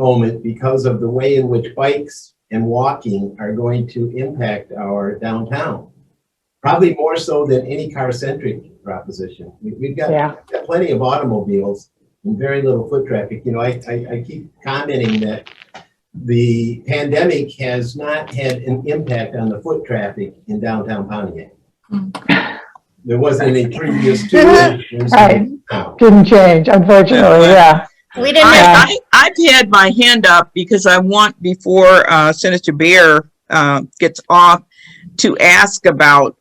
moment because of the way in which bikes and walking are going to impact our downtown. Probably more so than any car-centric proposition. We've got plenty of automobiles and very little foot traffic. You know, I keep commenting that the pandemic has not had an impact on the foot traffic in downtown Pontiac. There wasn't any previous to it. Right. Didn't change, unfortunately. Yeah. We didn't I've had my hand up because I want, before Senator Bear gets off, to ask about,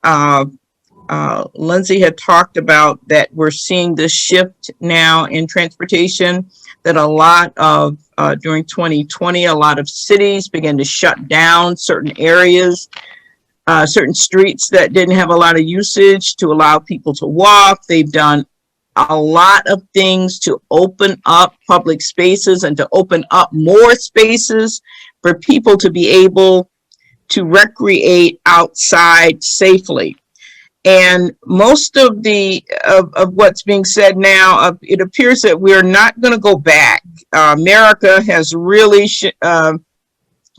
Lindsay had talked about that we're seeing this shift now in transportation, that a lot of, during 2020, a lot of cities began to shut down certain areas, certain streets that didn't have a lot of usage to allow people to walk. They've done a lot of things to open up public spaces and to open up more spaces for people to be able to recreate outside safely. And most of the of what's being said now, it appears that we're not going to go back. America has really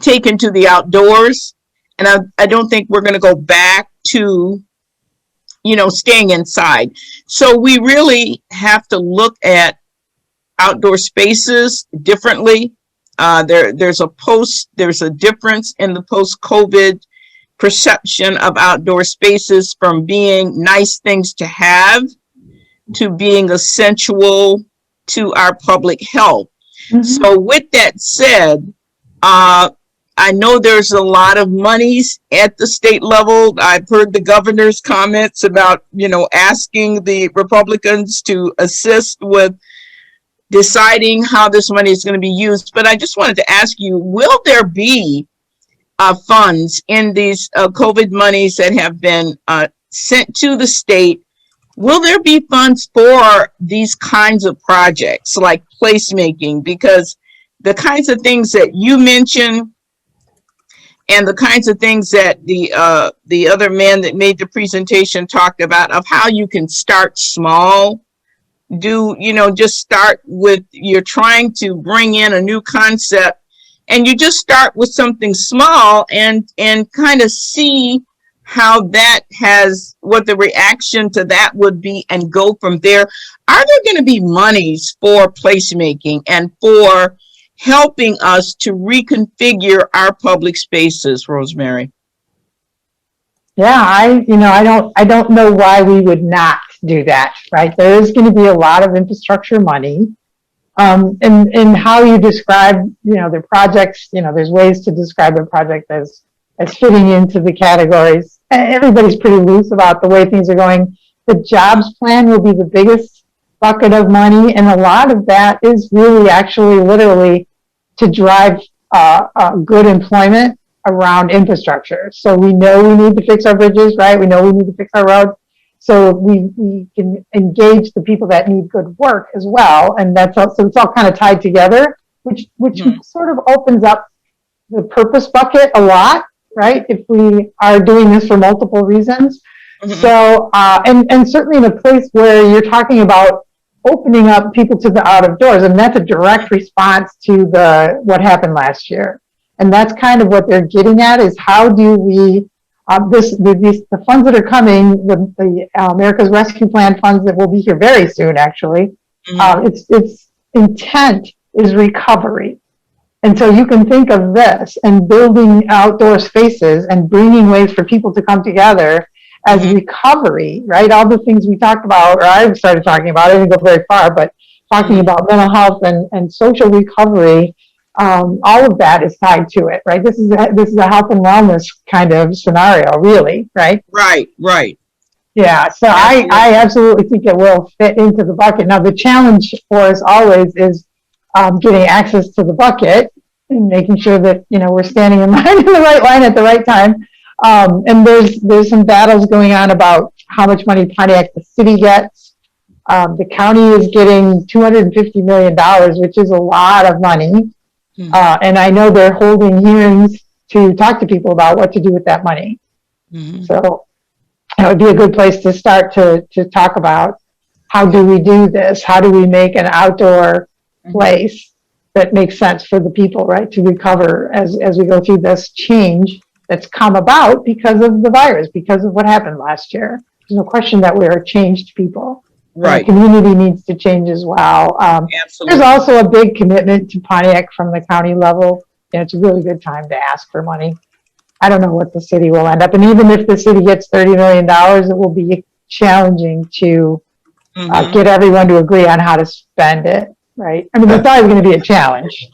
taken to the outdoors, and I don't think we're going to go back to, you know, staying inside. So we really have to look at outdoor spaces differently. There's a difference in the post-COVID perception of outdoor spaces from being nice things to have to being essential to our public health. Mm-hmm. So with that said, I know there's a lot of monies at the state level. I've heard the governor's comments about, you know, asking the Republicans to assist with deciding how this money is going to be used. But I just wanted to ask you, will there be funds in these COVID monies that have been sent to the state? Will there be funds for these kinds of projects like placemaking? Because the kinds of things that you mentioned and the kinds of things that the other man that made the presentation talked about, of how you can start small, just start with, you're trying to bring in a new concept, and you just start with something small and kind of see how that has, what the reaction to that would be, and go from there. Are there going to be monies for placemaking and for helping us to reconfigure our public spaces, Rosemary? Yeah, I don't know why we would not do that, right? There is going to be a lot of infrastructure money. And how you describe, the projects, there's ways to describe a project as fitting into the categories. Everybody's pretty loose about the way things are going. The jobs plan will be the biggest bucket of money, and a lot of that is really actually literally to drive good employment around infrastructure. So we know we need to fix our bridges, right? We know we need to fix our roads. So we can engage the people that need good work as well. And that's also, it's all kind of tied together, which sort of opens up the purpose bucket a lot, right? If we are doing this for multiple reasons. Mm-hmm. So, and certainly in a place where you're talking about opening up people to the out of doors, and that's a direct response to what happened last year. And that's kind of what they're getting at, is how do we, the funds that are coming, the America's Rescue Plan funds that will be here very soon, actually, mm-hmm. Its intent is recovery. And so you can think of this and building outdoor spaces and bringing ways for people to come together as mm-hmm. recovery, right? All the things we talked about, or I started talking about, I didn't go very far, but talking mm-hmm. about mental health and social recovery, all of that is tied to it, right? This is a health and wellness kind of scenario, really, right? Right. Yeah, so I absolutely think it will fit into the bucket. Now, the challenge for us always is getting access to the bucket and making sure that, we're standing in line in the right line at the right time. And there's some battles going on about how much money Pontiac, the city, gets. The county is getting $250 million, which is a lot of money. Mm-hmm. And I know they're holding hearings to talk to people about what to do with that money. Mm-hmm. So it would be a good place to start to talk about, how do we do this? How do we make an outdoor mm-hmm. place that makes sense for the people, right, to recover as we go through this change that's come about because of the virus, because of what happened last year. There's no question that we're changed people. Right. The community needs to change as well. Absolutely. There's also a big commitment to Pontiac from the county level. And it's a really good time to ask for money. I don't know what the city will end up. And even if the city gets $30 million, it will be challenging to get everyone to agree on how to spend it, right? I mean, it's always going to be a challenge.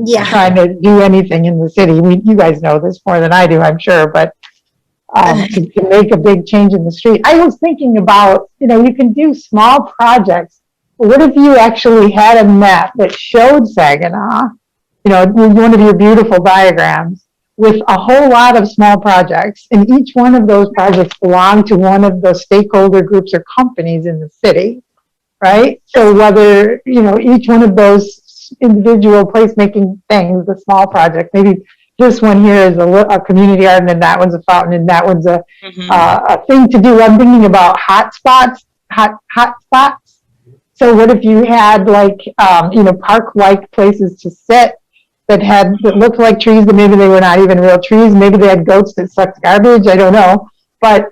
Yeah. Trying to do anything in the city. You guys know this more than I do, I'm sure, but to make a big change in the street. I was thinking about, you can do small projects. But what if you actually had a map that showed Saginaw, one of your beautiful diagrams, with a whole lot of small projects, and each one of those projects belong to one of the stakeholder groups or companies in the city, right? So whether, each one of those individual placemaking things, the small project, maybe this one here is a community garden, and that one's a fountain, and that one's a thing to do. I'm thinking about hot spots. So what if you had park-like places to sit that looked like trees, but maybe they were not even real trees. Maybe they had goats that sucked garbage. I don't know. But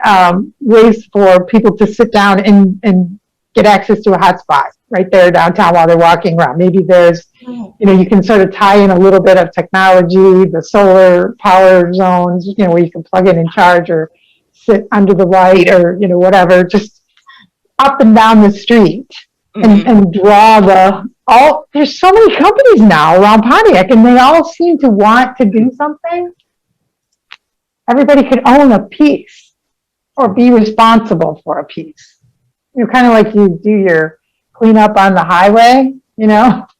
ways for people to sit down and get access to a hot spot right there downtown while they're walking around. Maybe there's, you can sort of tie in a little bit of technology, the solar power zones, where you can plug in and charge or sit under the light or, whatever, just up and down the street and draw there's so many companies now around Pontiac, and they all seem to want to do something. Everybody could own a piece or be responsible for a piece. Kind of like you do your cleanup on the highway, you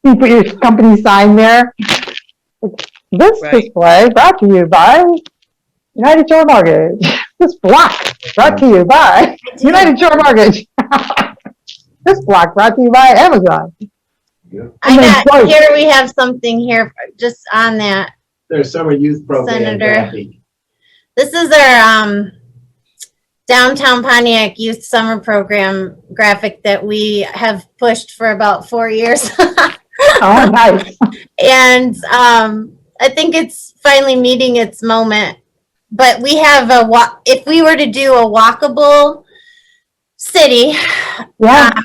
put your company sign there. This display brought to you by United Shore Mortgage. This block brought to you by United Shore Mortgage. This block brought to you by Amazon. Here we have something here just on that. There's summer youth program. Senator. Graphic. This is our downtown Pontiac youth summer program graphic that we have pushed for about 4 years. Oh, nice. And I think it's finally meeting its moment. But we have if we were to do a walkable city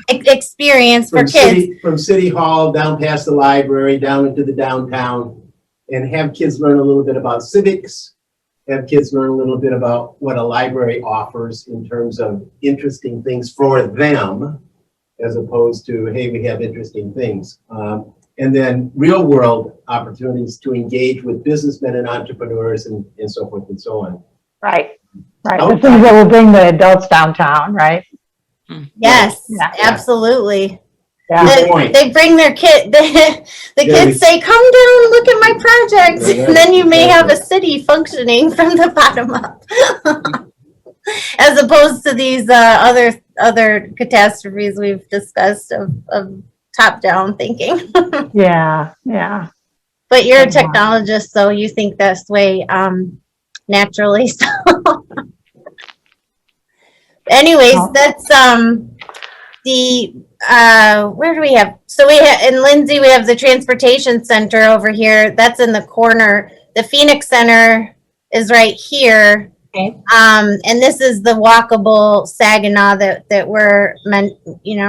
experience for kids. From City Hall down past the library, down into the downtown, and have kids learn a little bit about civics, have kids learn a little bit about what a library offers in terms of interesting things for them, as opposed to, hey, we have interesting things. And then real world opportunities to engage with businessmen and entrepreneurs and so forth and so on. Right. The things that will bring the adults downtown, right? Yes, absolutely. Yeah. They bring their kid. The kids say, "Come down, look at my project," and then you may have a city functioning from the bottom up, as opposed to these other catastrophes we've discussed of top-down thinking. Yeah. But you're a technologist, so you think this way naturally. So. Anyways, that's where do we have? So we have in Lindsay, we have the transportation center over here. That's in the corner. The Phoenix Center is right here. Okay. And this is the walkable Saginaw that we're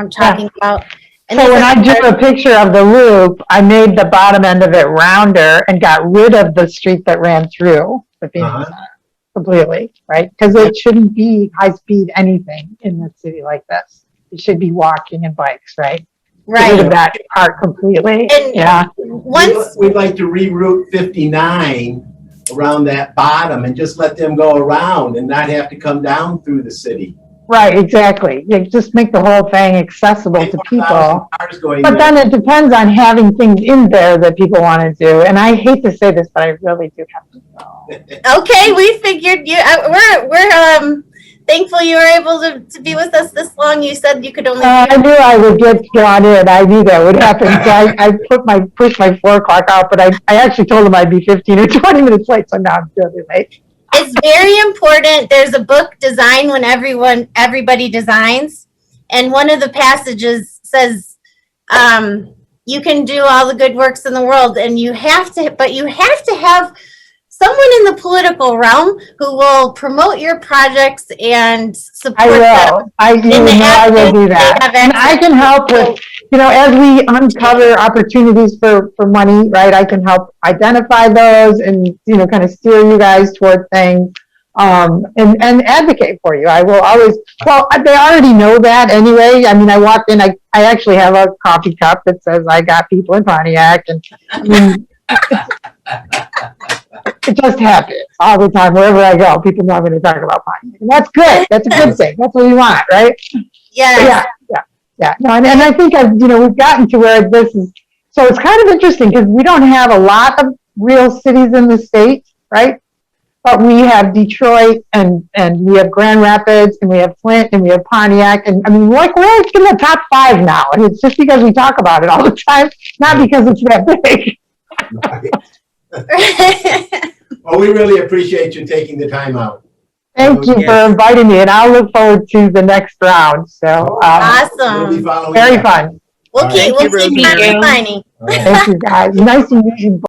talking about. And so when I drew a picture of the loop, I made the bottom end of it rounder and got rid of the street that ran through the Phoenix Center completely, right? Because it shouldn't be high-speed anything in a city like this. It should be walking and bikes, right? Right. Get rid of that part completely. And We'd like to reroute 59 around that bottom and just let them go around and not have to come down through the city. Right, exactly. You just make the whole thing accessible to people. But then it depends on having things in there that people want to do. And I hate to say this, but I really do have to go. Okay, we figured you. We're thankful you were able to be with us this long. You said you could only. I knew I would get drawn in. I knew that would happen. So I pushed my 4 o'clock out, but I actually told them I'd be 15 or 20 minutes late. So now I'm really late. It's very important. There's a book, Design When Everybody Designs. And one of the passages says, you can do all the good works in the world, and you have to have someone in the political realm who will promote your projects and support I them. will. I will do that. And I can help with, as we uncover opportunities for money, right? I can help identify those and, kind of steer you guys toward things, and advocate for you. I will always, well, they already know that anyway. I mean, I walk in, I actually have a coffee cup that says I got people in Pontiac, and I mean, it just happens all the time. Wherever I go, people know I'm going to talk about Pontiac. And that's good. That's a good thing. That's what you want, right? Yes. Yeah. No, and I think we've gotten to where this is, so it's kind of interesting because we don't have a lot of real cities in the state, right? But we have Detroit, and we have Grand Rapids, and we have Flint, and we have Pontiac, and I mean, we're in the top 5 now, and it's just because we talk about it all the time, not because it's that big. Well, we really appreciate you taking the time out. Thank you for inviting me, and I'll look forward to the next round. So awesome. We'll be following very up. fun. We'll keep Rosemary. refining. All right. Thank you, guys. Nice to meet you.